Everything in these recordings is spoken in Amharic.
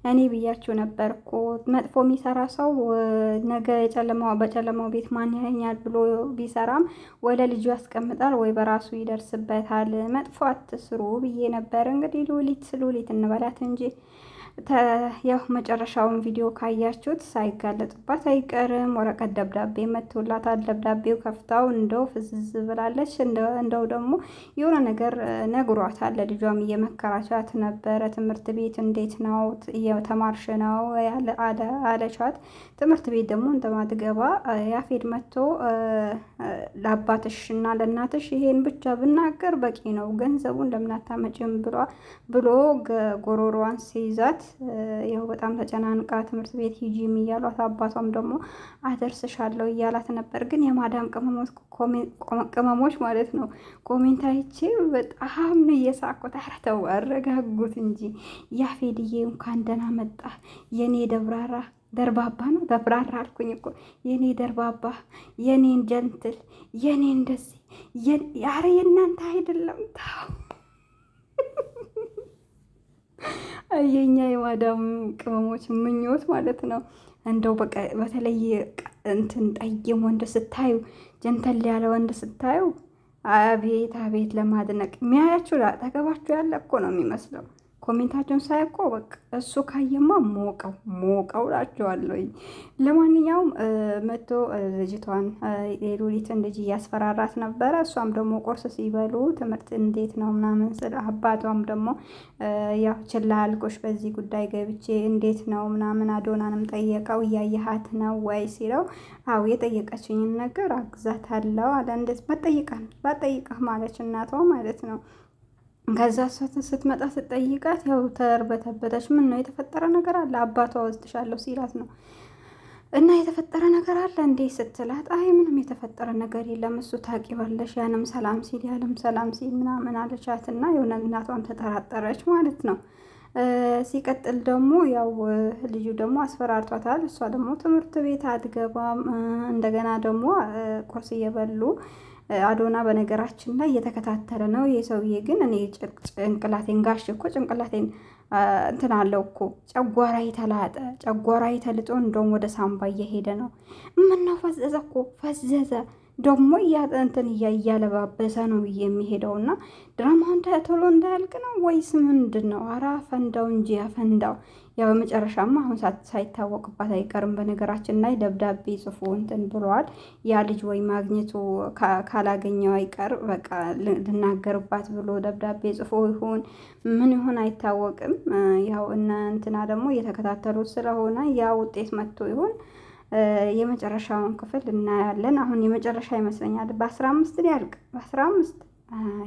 እኔ ብያችሁ ነበር እኮ መጥፎ የሚሰራ ሰው ነገ በጨለማው ቤት ማን ያየኛል ብሎ ቢሰራም ወደ ልጁ ያስቀምጣል ወይ በራሱ ይደርስበታል። መጥፎ አትስሩ ብዬ ነበር። እንግዲህ ሉሊት እንበላት እንጂ ያው መጨረሻውን ቪዲዮ ካያችሁት ሳይጋለጥባት አይቀርም። ወረቀት ደብዳቤ መጥቶላታል። ደብዳቤው ከፍታው እንደው ፍዝዝ ብላለች። እንደው ደግሞ የሆነ ነገር ነግሯታል። ልጇም እየመከራቻት ነበረ። ትምህርት ቤት እንዴት ነው እየተማርሽ ነው አለቻት። ትምህርት ቤት ደግሞ እንደማትገባ ያፌድ መጥቶ ለአባትሽ እና ለእናትሽ ይሄን ብቻ ብናገር በቂ ነው፣ ገንዘቡን ለምን አታመጭም ብሎ ጎሮሮዋን ሲይዛት ያው በጣም ተጨናንቃ ትምህርት ቤት ሂጂም እያሏት አባቷም ደግሞ አደርስሻለሁ እያላት ነበር። ግን የማዳም ቅመሞች ማለት ነው ኮሜንት አይቼ በጣም ነው እየሳቅሁት። ኧረ ተው አረጋጉት እንጂ ያፌድዬ እንኳን ደህና መጣ የኔ ደርባባ ነው ደብራራ አልኩኝ እኮ የኔ ደርባባ፣ የኔን ጀንትል፣ የኔ እንደዚህ ኧረ የእናንተ አይደለም ተው። የኛ የማዳም ቅመሞች ምኞት ማለት ነው። እንደው በቃ በተለይ እንትን ጠይም ወንድ ስታዩ፣ ጀንተል ያለ ወንድ ስታዩ አቤት አቤት ለማድነቅ የሚያያችሁ አጠገባችሁ ያለ እኮ ነው የሚመስለው። ኮሜንታቸውን ሳይ እኮ በቃ እሱ ካየማ ሞቀው እላቸዋለሁኝ። ለማንኛውም መጥቶ ልጅቷን የሉሊትን ልጅ እያስፈራራት ነበረ። እሷም ደግሞ ቁርስ ሲበሉ ትምህርት እንዴት ነው ምናምን ስለ አባቷም ደግሞ ያው ችላ አልኩሽ በዚህ ጉዳይ ገብቼ እንዴት ነው ምናምን አዶናንም ጠየቀው። እያየሃት ነው ወይ ሲለው አዎ የጠየቀችኝን ነገር አግዛታለሁ አለ። እንዴት ባጠይቀህ ማለች እናቷ ማለት ነው። ከዛ ስትመጣ ስትጠይቃት ያው ተርበተበተች። ምን ነው የተፈጠረ ነገር አለ አባቷ ወስድሻለሁ ሲላት ነው። እና የተፈጠረ ነገር አለ እንዴ ስትላት አይ ምንም የተፈጠረ ነገር የለም እሱ ታውቂዋለሽ ያንም ሰላም ሲል ምናምን አለቻት። እና የሆነ እናቷን ተጠራጠረች ማለት ነው። ሲቀጥል ደግሞ ያው ልጁ ደግሞ አስፈራርቷታል። እሷ ደግሞ ትምህርት ቤት አትገባም። እንደገና ደግሞ ቁርስ እየበሉ አዶና በነገራችን ላይ እየተከታተለ ነው። ይህ ሰውዬ ግን እኔ ጭንቅላቴን ጋሽ እኮ ጭንቅላቴን እንትን አለው እኮ ጨጓራዬ ተላጠ፣ ጨጓራዬ ተልጦ እንደውም ወደ ሳምባ እየሄደ ነው። ምነው ፈዘዘ እኮ ፈዘዘ ደግሞ እንትን እያለባበሰ ነው የሚሄደው። እና ድራማውን ቶሎ እንዳያልቅ ነው ወይስ ምንድን ነው? አራ ፈንዳው እንጂ ያፈንዳው። ያው መጨረሻማ አሁን ሳይታወቅባት አይቀርም። በነገራችን ላይ ደብዳቤ ጽፎ እንትን ብለዋል። ያ ልጅ ወይ ማግኘቱ ካላገኘው አይቀር በቃ ልናገርባት ብሎ ደብዳቤ ጽፎ ይሁን ምን ይሁን አይታወቅም። ያው እና እንትና ደግሞ እየተከታተሉት ስለሆነ ያ ውጤት መጥቶ ይሁን የመጨረሻውን ክፍል እናያለን። አሁን የመጨረሻ ይመስለኛል በ15 ሊያልቅ በ15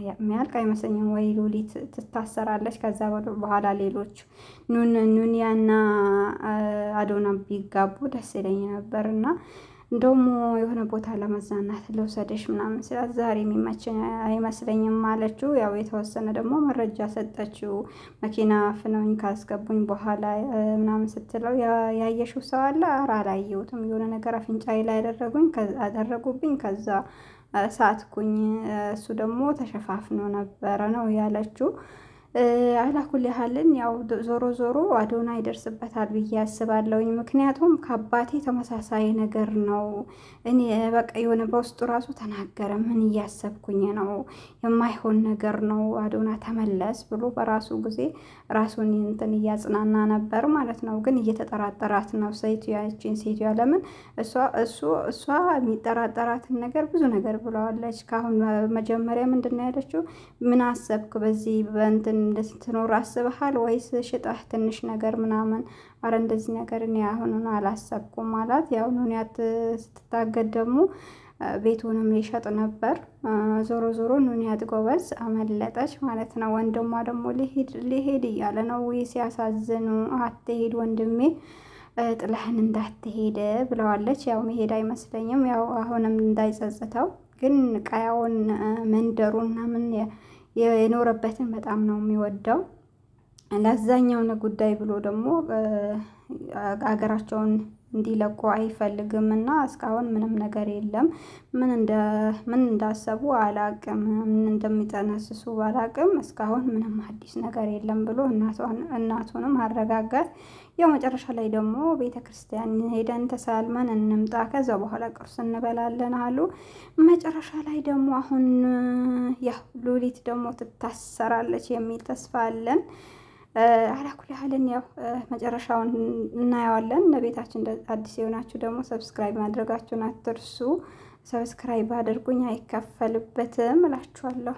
የሚያልቅ አይመስለኝም። ወይ ሉሊት ትታሰራለች። ከዛ በኋላ ሌሎች ኑኒያና አዶና ቢጋቡ ደስ ይለኝ ነበር። እና እንደውም የሆነ ቦታ ለመዝናናት ልውሰደሽ ምናምን ስላት ዛሬ የሚመቸኝ አይመስለኝም አለችው። ያው የተወሰነ ደግሞ መረጃ ሰጠችው። መኪና ፍነውኝ ካስገቡኝ በኋላ ምናምን ስትለው ያየሽው ሰው አለ? ኧረ አላየሁትም። የሆነ ነገር አፍንጫዬ ላይ አደረጉብኝ ከዛ ሳትኩኝ። እሱ ደግሞ ተሸፋፍኖ ነበረ ነው ያለችው። አላኩል ያህልን ያው ዞሮ አዶና ይደርስበታል ብዬ አስባለሁኝ። ምክንያቱም ከአባቴ ተመሳሳይ ነገር ነው። እኔ በቃ የሆነ በውስጡ ራሱ ተናገረ። ምን እያሰብኩኝ ነው? የማይሆን ነገር ነው። አዶና ተመለስ ብሎ በራሱ ጊዜ ራሱን እንትን እያጽናና ነበር ማለት ነው። ግን እየተጠራጠራት ነው ያችን ሴትዮዋ። ለምን እሷ የሚጠራጠራትን ነገር ብዙ ነገር ብለዋለች። ካሁን መጀመሪያ ምንድን ነው ያለችው? ምን አሰብክ በዚህ በእንትን እንድትኖር አስበሃል ወይስ ሽጠህ ትንሽ ነገር ምናምን? አረ እንደዚህ ነገር እኔ አሁን አላሰብኩም አላት። ያው ኑኒያት ስትታገድ ደግሞ ቤቱንም ይሸጥ ነበር። ዞሮ ኑኒያት ጎበዝ አመለጠች ማለት ነው። ወንድሟ ደግሞ ሊሄድ እያለ ነው። ሲያሳዝኑ አትሄድ ወንድሜ ጥለህን እንዳትሄድ ብለዋለች። ያው መሄድ አይመስለኝም። ያው አሁንም እንዳይጸጽተው ግን ቀያውን መንደሩና ምን የኖረበትን በጣም ነው የሚወደው። ለዛኛውን ጉዳይ ብሎ ደግሞ ሀገራቸውን እንዲለቁ አይፈልግም እና እስካሁን ምንም ነገር የለም። ምን እንዳሰቡ አላቅም፣ ምን እንደሚጠነስሱ አላቅም። እስካሁን ምንም አዲስ ነገር የለም ብሎ እናቱንም አረጋጋት። ያው መጨረሻ ላይ ደግሞ ቤተ ክርስቲያን ሄደን ተሳልመን እንምጣ፣ ከዛ በኋላ ቁርስ እንበላለን አሉ። መጨረሻ ላይ ደግሞ አሁን ያው ሉሊት ደግሞ ትታሰራለች የሚል ተስፋ አለን። አላኩል ያህልን ያው መጨረሻውን እናየዋለን። ለቤታችን አዲስ የሆናችሁ ደግሞ ሰብስክራይብ ማድረጋችሁን አትርሱ። ሰብስክራይብ አድርጉኝ፣ አይከፈልበትም እላችኋለሁ።